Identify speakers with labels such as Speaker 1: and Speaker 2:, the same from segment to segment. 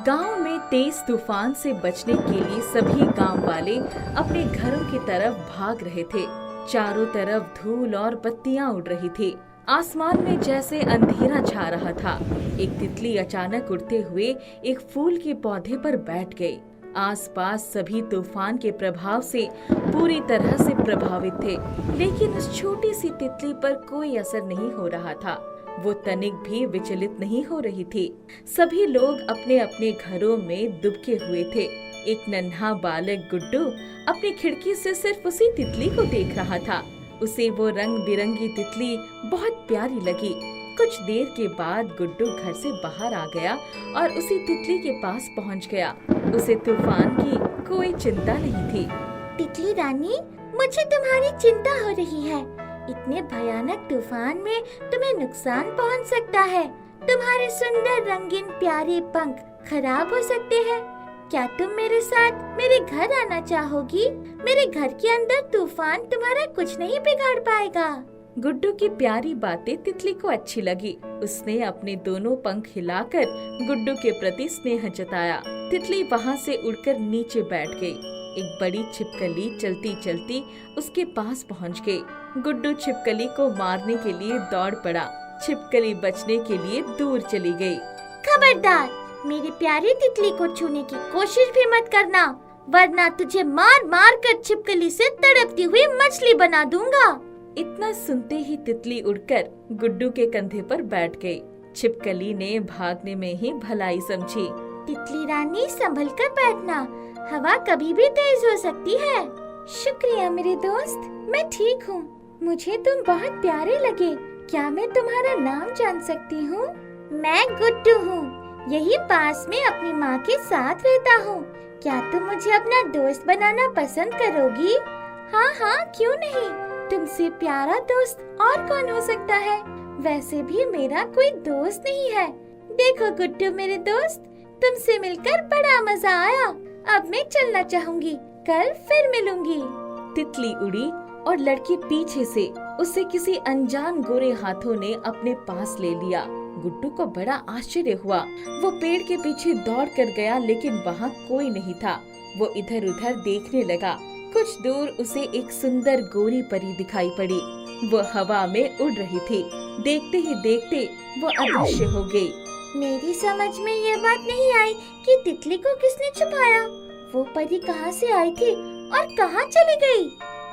Speaker 1: गांव में तेज तूफान से बचने के लिए सभी गांव वाले अपने घरों की तरफ भाग रहे थे। चारों तरफ धूल और पत्तियां उड़ रही थी। आसमान में जैसे अंधेरा छा रहा था। एक तितली अचानक उड़ते हुए एक फूल के पौधे पर बैठ गई। आसपास सभी तूफान के प्रभाव से पूरी तरह से प्रभावित थे, लेकिन उस छोटी सी तितली पर कोई असर नहीं हो रहा था। वो तनिक भी विचलित नहीं हो रही थी। सभी लोग अपने अपने घरों में दुबके हुए थे। एक नन्हा बालक गुड्डू अपनी खिड़की से सिर्फ उसी तितली को देख रहा था। उसे वो रंग बिरंगी तितली बहुत प्यारी लगी। कुछ देर के बाद गुड्डू घर से बाहर आ गया और उसी तितली के पास पहुंच गया। उसे तूफान की कोई चिंता नहीं थी।
Speaker 2: तितली रानी, मुझे तुम्हारी चिंता हो रही है। इतने भयानक तूफान में तुम्हें नुकसान पहुंच सकता है। तुम्हारे सुंदर रंगीन प्यारे पंख खराब हो सकते हैं। क्या तुम मेरे साथ मेरे घर आना चाहोगी? मेरे घर के अंदर तूफान तुम्हारा कुछ नहीं बिगाड़ पाएगा।
Speaker 1: गुड्डू की प्यारी बातें तितली को अच्छी लगी। उसने अपने दोनों पंख हिलाकर गुड्डू के प्रति स्नेह जताया। तितली वहाँ से उड़कर नीचे बैठ गई। एक बड़ी छिपकली चलती चलती उसके पास पहुँच गई। गुड्डू छिपकली को मारने के लिए दौड़ पड़ा। छिपकली बचने के लिए दूर चली गई।
Speaker 2: खबरदार, मेरी प्यारी तितली को छूने की कोशिश भी मत करना, वरना तुझे मार मार कर छिपकली से तड़पती हुई मछली बना दूंगा।
Speaker 1: इतना सुनते ही तितली उड़कर गुड्डू के कंधे पर बैठ गई। छिपकली ने भागने में ही भलाई समझी।
Speaker 2: तितली रानी, संभल कर बैठना, हवा कभी भी तेज हो सकती है। शुक्रिया मेरे दोस्त, मैं ठीक हूँ। मुझे तुम बहुत प्यारे लगे। क्या मैं तुम्हारा नाम जान सकती हूँ? मैं गुड्डू हूँ। यही पास में अपनी माँ के साथ रहता हूँ। क्या तुम मुझे अपना दोस्त बनाना पसंद करोगी? हाँ हाँ, क्यों नहीं। तुमसे प्यारा दोस्त और कौन हो सकता है? वैसे भी मेरा कोई दोस्त नहीं है। देखो गुड्डू मेरे दोस्त, तुमसे मिलकर बड़ा मजा आया। अब मैं चलना चाहूँगी, कल फिर मिलूंगी।
Speaker 1: तितली उड़ी और लड़की पीछे से उसे किसी अनजान गोरे हाथों ने अपने पास ले लिया। गुड्डू को बड़ा आश्चर्य हुआ। वो पेड़ के पीछे दौड़ कर गया, लेकिन वहाँ कोई नहीं था। वो इधर उधर देखने लगा। कुछ दूर उसे एक सुंदर गोरी परी दिखाई पड़ी। वो हवा में उड़ रही थी। देखते ही देखते वो अदृश्य हो गई।
Speaker 2: मेरी समझ में ये बात नहीं आई कि तितली को किसने छुपाया। वो परी कहाँ से आई थी और कहाँ चली गई?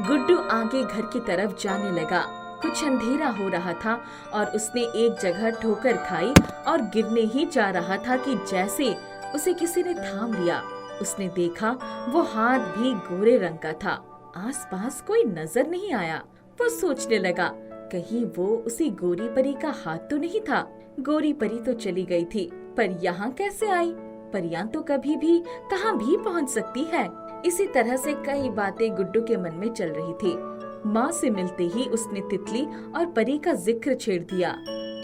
Speaker 1: गुड्डू आगे घर की तरफ जाने लगा। कुछ अंधेरा हो रहा था और उसने एक जगह ठोकर खाई और गिरने ही जा रहा था कि जैसे उसे किसी ने थाम लिया। उसने देखा वो हाथ भी गोरे रंग का था। आसपास कोई नजर नहीं आया। वो सोचने लगा, कहीं वो उसी गोरी परी का हाथ तो नहीं था। गोरी परी तो चली गई थी, पर यहाँ कैसे आई? परियां तो कभी भी कहाँ भी पहुँच सकती है। इसी तरह से कई बातें गुड्डू के मन में चल रही थी। माँ से मिलते ही उसने तितली और परी का जिक्र छेड़ दिया।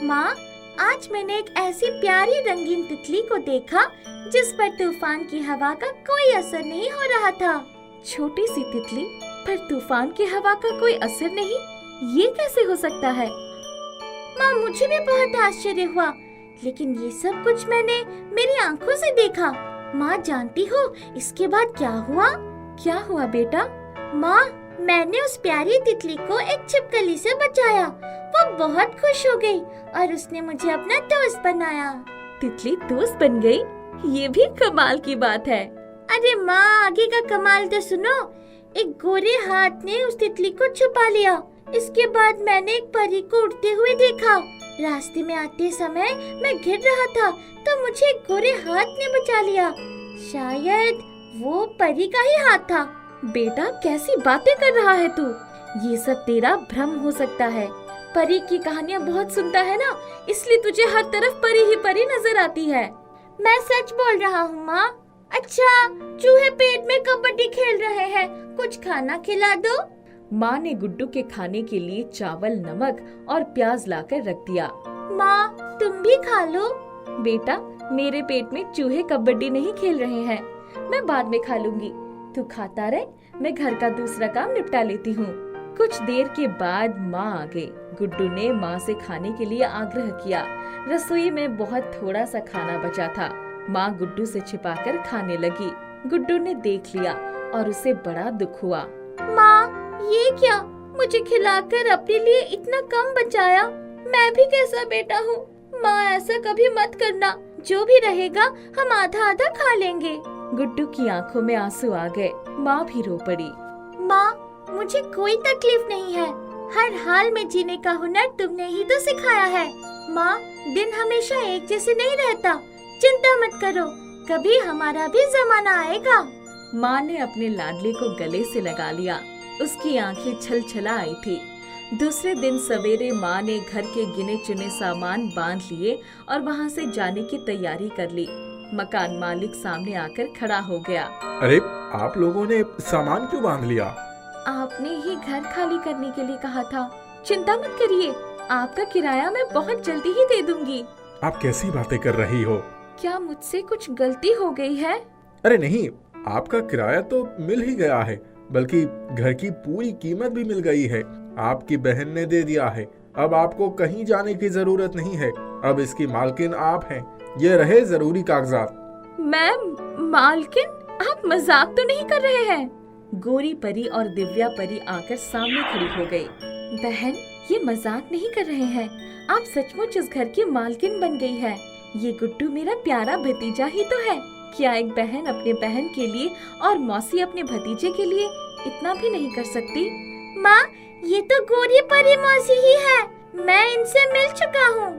Speaker 2: माँ, आज मैंने एक ऐसी प्यारी रंगीन तितली को देखा जिस पर तूफान की हवा का कोई असर नहीं हो रहा था।
Speaker 1: छोटी सी तितली पर तूफान की हवा का कोई असर नहीं, ये कैसे हो सकता है?
Speaker 2: माँ, मुझे भी बहुत आश्चर्य हुआ, लेकिन ये सब कुछ मैंने मेरी आंखों से देखा। माँ, जानती हो इसके बाद क्या हुआ?
Speaker 1: क्या हुआ बेटा?
Speaker 2: माँ, मैंने उस प्यारी तितली को एक छिपकली से बचाया। वो बहुत खुश हो गई और उसने मुझे अपना दोस्त बनाया।
Speaker 1: तितली दोस्त बन गई? ये भी कमाल की बात है।
Speaker 2: अरे माँ, आगे का कमाल तो सुनो। एक गोरे हाथ ने उस तितली को छुपा लिया। इसके बाद मैंने एक परी को उड़ते हुए देखा। रास्ते में आते समय मैं गिर रहा था तो मुझे एक गोरे हाथ ने बचा लिया। शायद वो परी का ही हाथ था।
Speaker 1: बेटा, कैसी बातें कर रहा है तू? ये सब तेरा भ्रम हो सकता है। परी की कहानियाँ बहुत सुनता है ना, इसलिए तुझे हर तरफ परी ही परी नजर आती है।
Speaker 2: मैं सच बोल रहा हूँ माँ। अच्छा, चूहे पेट में कबड्डी खेल रहे हैं, कुछ खाना खिला दो।
Speaker 1: माँ ने गुड्डू के खाने के लिए चावल, नमक और प्याज लाकर रख दिया।
Speaker 2: माँ, तुम भी खा लो।
Speaker 1: बेटा, मेरे पेट में चूहे कबड्डी नहीं खेल रहे हैं, मैं बाद में खा लूंगी। तू खाता रहे, मैं घर का दूसरा काम निपटा लेती हूँ। कुछ देर के बाद माँ आ गई। गुड्डू ने माँ से खाने के लिए आग्रह किया। रसोई में बहुत थोड़ा सा खाना बचा था। माँ गुड्डू से छिपाकर खाने लगी। गुड्डू ने देख लिया और उसे बड़ा दुख हुआ।
Speaker 2: माँ, ये क्या? मुझे खिलाकर अपने लिए इतना कम बचाया। मैं भी कैसा बेटा हूँ? माँ, ऐसा कभी मत करना। जो भी रहेगा हम आधा आधा खा लेंगे।
Speaker 1: गुड्डू की आंखों में आंसू आ गए। माँ भी रो पड़ी।
Speaker 2: माँ, मुझे कोई तकलीफ नहीं है। हर हाल में जीने का हुनर तुमने ही तो सिखाया है। माँ, दिन हमेशा एक जैसे नहीं रहता। चिंता मत करो, कभी हमारा भी जमाना आएगा।
Speaker 1: माँ ने अपने लाडले को गले से लगा लिया। उसकी आंखें छलछला आई थी। दूसरे दिन सवेरे माँ ने घर के गिने चुने सामान बांध लिए और वहाँ से जाने की तैयारी कर ली। मकान मालिक सामने आकर खड़ा हो गया।
Speaker 3: अरे, आप लोगों ने सामान क्यों बांध लिया?
Speaker 1: आपने ही घर खाली करने के लिए कहा था। चिंता मत करिए, आपका किराया मैं बहुत जल्दी ही दे दूंगी।
Speaker 3: आप कैसी बातें कर रही हो?
Speaker 1: क्या मुझसे कुछ गलती हो गई है?
Speaker 3: अरे नहीं, आपका किराया तो मिल ही गया है, बल्कि घर की पूरी कीमत भी मिल गई है। आपकी बहन ने दे दिया है। अब आपको कहीं जाने की जरूरत नहीं है। अब इसकी मालकिन आप हैं। ये रहे जरूरी कागजात।
Speaker 1: मैं मालकिन? आप मजाक तो नहीं कर रहे हैं? गोरी परी और दिव्या परी आकर सामने खड़ी हो गई। बहन, ये मजाक नहीं कर रहे हैं। आप सचमुच इस घर की मालकिन बन गई है। ये गुड्डू मेरा प्यारा भतीजा ही तो है। क्या एक बहन अपने बहन के लिए और मौसी अपने भतीजे के लिए इतना भी नहीं कर सकती?
Speaker 2: माँ, ये तो गोरी परी मौसी ही है। मैं इनसे मिल चुका हूँ।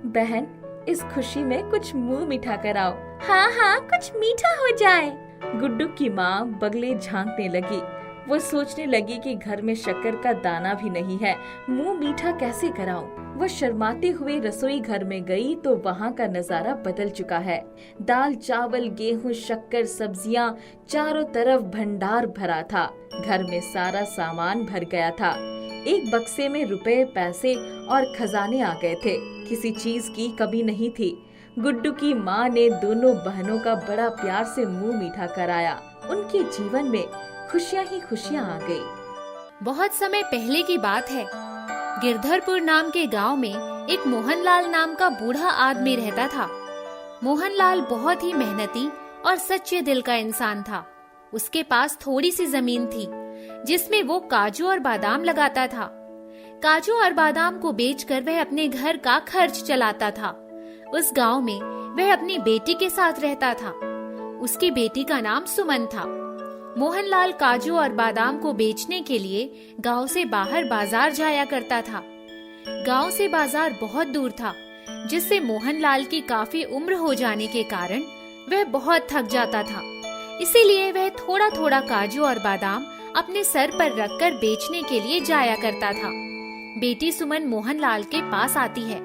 Speaker 1: बहन, इस खुशी में कुछ मुंह मीठा कराओ।
Speaker 2: हाँ हाँ, कुछ मीठा हो जाए।
Speaker 1: गुड्डू की माँ बगले झांकने लगी। वो सोचने लगी कि घर में शक्कर का दाना भी नहीं है, मुंह मीठा कैसे कराऊं। वो शर्माते हुए रसोई घर में गई तो वहाँ का नजारा बदल चुका है। दाल, चावल, गेहूं, शक्कर, सब्जियां, चारों तरफ भंडार भरा था। घर में सारा सामान भर गया था। एक बक्से में रुपए, पैसे और खजाने आ गए थे। किसी चीज की कमी नहीं थी। गुड्डू की माँ ने दोनों बहनों का बड़ा प्यार से मुंह मीठा कराया। उनके जीवन में खुशियाँ ही खुशियाँ आ गई।
Speaker 4: बहुत समय पहले की बात है। गिरधरपुर नाम के गांव में एक मोहनलाल नाम का बूढ़ा आदमी रहता था। मोहनलाल बहुत ही मेहनती और सच्चे दिल का इंसान था। उसके पास थोड़ी सी जमीन थी जिसमें वो काजू और बादाम लगाता था। काजू और बादाम को बेचकर वह अपने घर का खर्च चलाता था। उस गांव में वह अपनी बेटी के साथ रहता था। उसकी बेटी का नाम सुमन था। मोहनलाल काजू और बादाम को बेचने के लिए गांव से बाहर बाजार जाया करता था। गांव से बाजार बहुत दूर था, जिससे मोहनलाल की काफी उम्र हो जाने के कारण वह बहुत थक जाता था। इसीलिए वह थोड़ा थोड़ा काजू और बादाम अपने सर पर रखकर बेचने के लिए जाया करता था। बेटी सुमन मोहनलाल के पास आती है।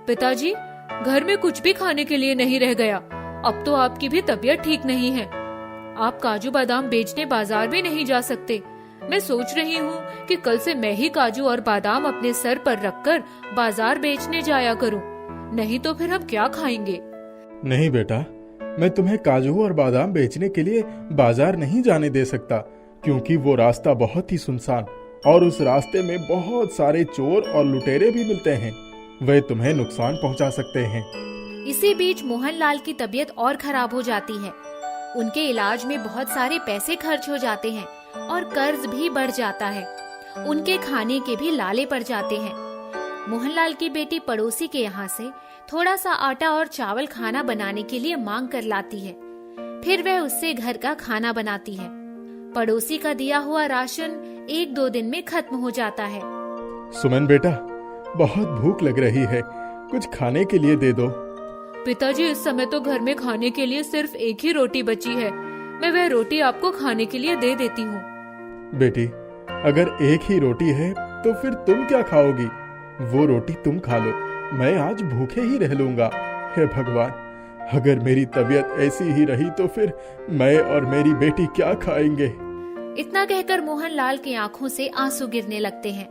Speaker 5: पिताजी, घर में कुछ भी खाने के लिए नहीं रह गया। अब तो आपकी भी तबीयत ठीक नहीं है। आप काजू बादाम बेचने बाजार भी नहीं जा सकते। मैं सोच रही हूँ कि कल से मैं ही काजू और बादाम अपने सर पर रखकर बाजार बेचने जाया करूँ। नहीं तो फिर हम क्या खाएंगे?
Speaker 3: नहीं बेटा, मैं तुम्हें काजू और बादाम बेचने के लिए बाजार नहीं जाने दे सकता, क्योंकि वो रास्ता बहुत ही सुनसान और उस रास्ते में बहुत सारे चोर और लुटेरे भी मिलते हैं। वे तुम्हें नुकसान पहुंचा सकते हैं।
Speaker 4: इसी बीच मोहनलाल की तबीयत और खराब हो जाती है। उनके इलाज में बहुत सारे पैसे खर्च हो जाते हैं और कर्ज भी बढ़ जाता है। उनके खाने के भी लाले पड़ जाते हैं। मोहनलाल की बेटी पड़ोसी के यहाँ से थोड़ा सा आटा और चावल खाना बनाने के लिए मांग कर लाती है। फिर वह उससे घर का खाना बनाती है। पड़ोसी का दिया हुआ राशन 1-2 दिन में खत्म हो जाता है।
Speaker 3: सुमन बेटा, बहुत भूख लग रही है, कुछ खाने के लिए दे दो।
Speaker 5: पिताजी, इस समय तो घर में खाने के लिए सिर्फ एक ही रोटी बची है। मैं वह रोटी आपको खाने के लिए दे देती हूँ।
Speaker 3: बेटी, अगर एक ही रोटी है तो फिर तुम क्या खाओगी? वो रोटी तुम खा लो, मैं आज भूखे ही रह लूंगा। हे भगवान, अगर मेरी तबीयत ऐसी ही रही तो फिर मैं और मेरी बेटी क्या खाएंगे?
Speaker 4: इतना कहकर मोहनलाल की आंखों से आंसू गिरने लगते हैं।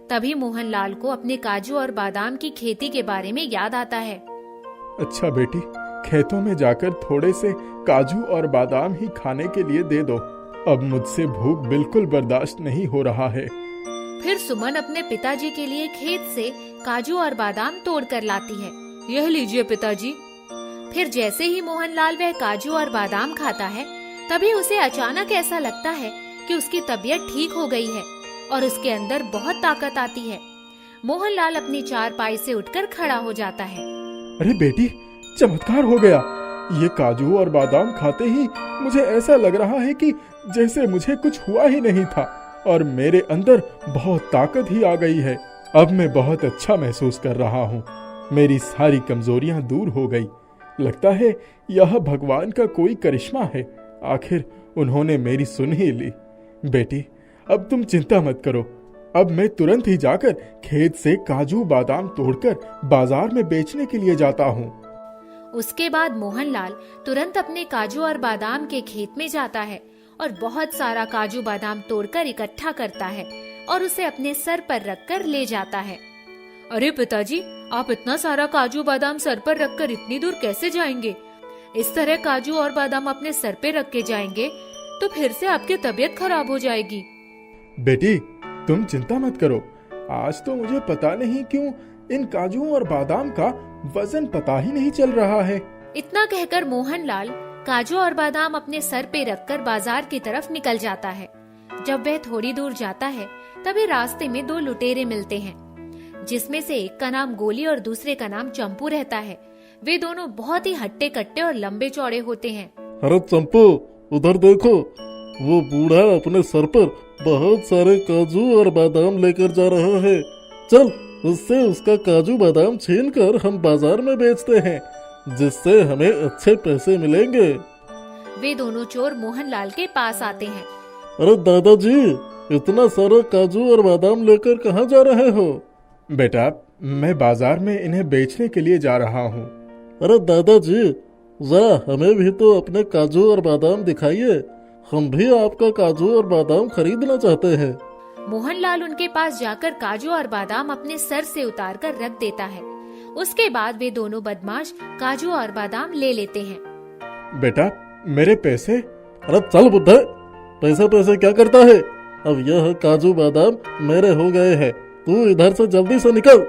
Speaker 4: तभी मोहनलाल को अपने काजू और बादाम की खेती के बारे में याद आता है।
Speaker 3: अच्छा बेटी, खेतों में जाकर थोड़े से काजू और बादाम ही खाने के लिए दे दो। अब मुझसे भूख बिल्कुल बर्दाश्त नहीं हो रहा है।
Speaker 4: फिर सुमन अपने पिताजी के लिए खेत से काजू और बादाम तोड़ कर लाती है।
Speaker 5: यह लीजिए पिताजी।
Speaker 4: फिर जैसे ही मोहनलाल वह काजू और बादाम खाता है, तभी उसे अचानक ऐसा लगता है कि उसकी तबीयत ठीक हो गई है और उसके अंदर बहुत ताकत आती है। मोहनलाल अपनी चारपाई से उठकर खड़ा हो जाता है।
Speaker 3: अरे बेटी, चमत्कार हो गया। ये काजू और बादाम खाते ही मुझे ऐसा लग रहा है कि जैसे मुझे कुछ हुआ ही नहीं था और मेरे अंदर बहुत ताकत ही आ गई है। अब मैं बहुत अच्छा महसूस कर रहा हूँ। मेरी सारी कमजोरियां दूर हो गई। लगता है यह भगवान का कोई करिश्मा है। आखिर उन्होंने मेरी सुन ही ली। बेटी, अब तुम चिंता मत करो। अब मैं तुरंत ही जाकर खेत से काजू बादाम तोड़कर बाजार में बेचने के लिए जाता हूँ।
Speaker 4: उसके बाद मोहनलाल तुरंत अपने काजू और बादाम के खेत में जाता है और बहुत सारा काजू बादाम तोड़कर इकट्ठा करता है और उसे अपने सर पर रखकर ले जाता है।
Speaker 5: अरे पिताजी, आप इतना सारा काजू बादाम सर पर रखकर इतनी दूर कैसे जाएंगे? इस तरह काजू और बादाम अपने सर पे रख के जाएंगे तो फिर से आपकी तबीयत खराब हो जाएगी।
Speaker 3: बेटी, तुम चिंता मत करो। आज तो मुझे पता नहीं क्यों इन काजू और बादाम का वजन पता ही नहीं चल रहा है।
Speaker 4: इतना कहकर मोहनलाल काजू और बादाम अपने सर पे रखकर बाजार की तरफ निकल जाता है। जब वह थोड़ी दूर जाता है, तभी रास्ते में दो लुटेरे मिलते हैं, जिसमें से एक का नाम गोली और दूसरे का नाम चंपू रहता है। वे दोनों बहुत ही हट्टे कट्टे और लंबे चौड़े होते हैं।
Speaker 6: अरे चंपू, उधर देखो, वो बूढ़ा अपने सर पर बहुत सारे काजू और बादाम लेकर जा रहा है। चल, उससे उसका काजू बादाम छीन कर हम बाजार में बेचते हैं, जिससे हमें अच्छे पैसे मिलेंगे।
Speaker 4: वे दोनों चोर मोहनलाल के पास आते हैं।
Speaker 6: अरे दादाजी, इतना सारा काजू और बादाम लेकर कहाँ जा रहे हो?
Speaker 3: बेटा, मैं बाजार में इन्हें बेचने के लिए जा रहा हूँ।
Speaker 6: अरे दादाजी, जरा हमें भी तो अपने काजू और बादाम दिखाइए। हम भी आपका काजू और बादाम खरीदना चाहते हैं।
Speaker 4: मोहनलाल उनके पास जाकर काजू और बादाम अपने सर से उतारकर रख देता है। उसके बाद वे दोनों बदमाश काजू और बादाम ले लेते हैं।
Speaker 3: बेटा, मेरे पैसे?
Speaker 6: अरे चल बुड्ढे, पैसे पैसे क्या करता है? अब यह काजू बादाम मेरे हो गए हैं। तू इधर से जल्दी से निकल।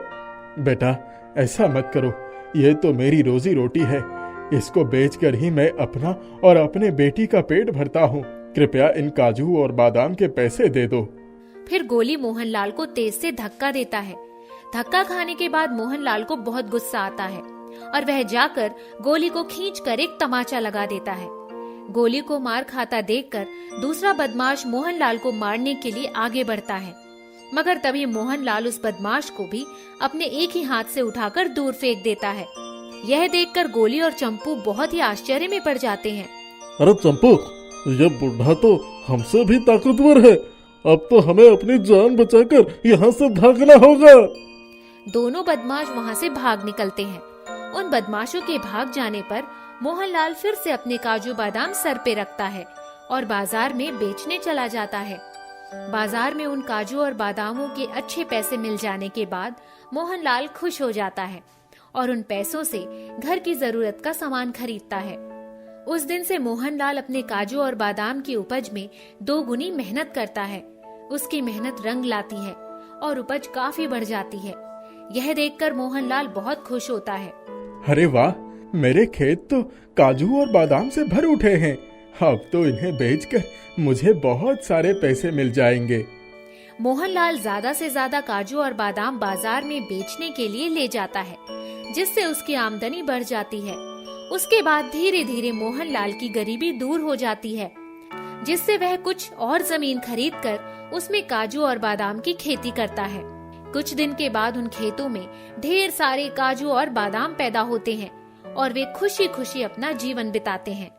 Speaker 3: बेटा, ऐसा मत करो। ये तो मेरी रोजी रोटी है। इसको बेचकर ही मैं अपना और अपने बेटी का पेट भरता हूँ। कृपया इन काजू और बादाम के पैसे दे दो।
Speaker 4: फिर गोली मोहनलाल को तेज से धक्का देता है। धक्का खाने के बाद मोहनलाल को बहुत गुस्सा आता है और वह जाकर गोली को खींचकर एक तमाचा लगा देता है। गोली को मार खाता देखकर दूसरा बदमाश मोहनलाल को मारने के लिए आगे बढ़ता है, मगर तभी मोहनलाल उस बदमाश को भी अपने एक ही हाथ से उठाकर दूर फेंक देता है। यह देखकर गोली और चंपू बहुत ही आश्चर्य में पड़ जाते हैं।
Speaker 6: अरे चंपू, यह बुढ़ा तो हमसे भी ताकतवर है। अब तो हमें अपनी जान बचाकर यहाँ से भागना होगा।
Speaker 4: दोनों बदमाश वहाँ से भाग निकलते हैं। उन बदमाशों के भाग जाने पर मोहनलाल फिर से अपने काजू बादाम सर पे रखता है और बाजार में बेचने चला जाता है। बाजार में उन काजू और बादामों के अच्छे पैसे मिल जाने के बाद मोहनलाल खुश हो जाता है और उन पैसों से घर की जरूरत का सामान खरीदता है। उस दिन से मोहनलाल अपने काजू और बादाम की उपज में 2 गुनी मेहनत करता है। उसकी मेहनत रंग लाती है और उपज काफी बढ़ जाती है। यह देखकर मोहनलाल बहुत खुश होता है।
Speaker 3: अरे वाह, मेरे खेत तो काजू और बादाम से भर उठे हैं। अब तो इन्हें बेचकर मुझे बहुत सारे पैसे मिल जाएंगे।
Speaker 4: मोहनलाल ज्यादा से ज्यादा काजू और बादाम बाजार में बेचने के लिए ले जाता है, जिससे उसकी आमदनी बढ़ जाती है। उसके बाद धीरे धीरे मोहनलाल की गरीबी दूर हो जाती है, जिससे वह कुछ और जमीन खरीदकर उसमें काजू और बादाम की खेती करता है। कुछ दिन के बाद उन खेतों में ढेर सारे काजू और बादाम पैदा होते हैं और वे खुशी खुशी अपना जीवन बिताते हैं।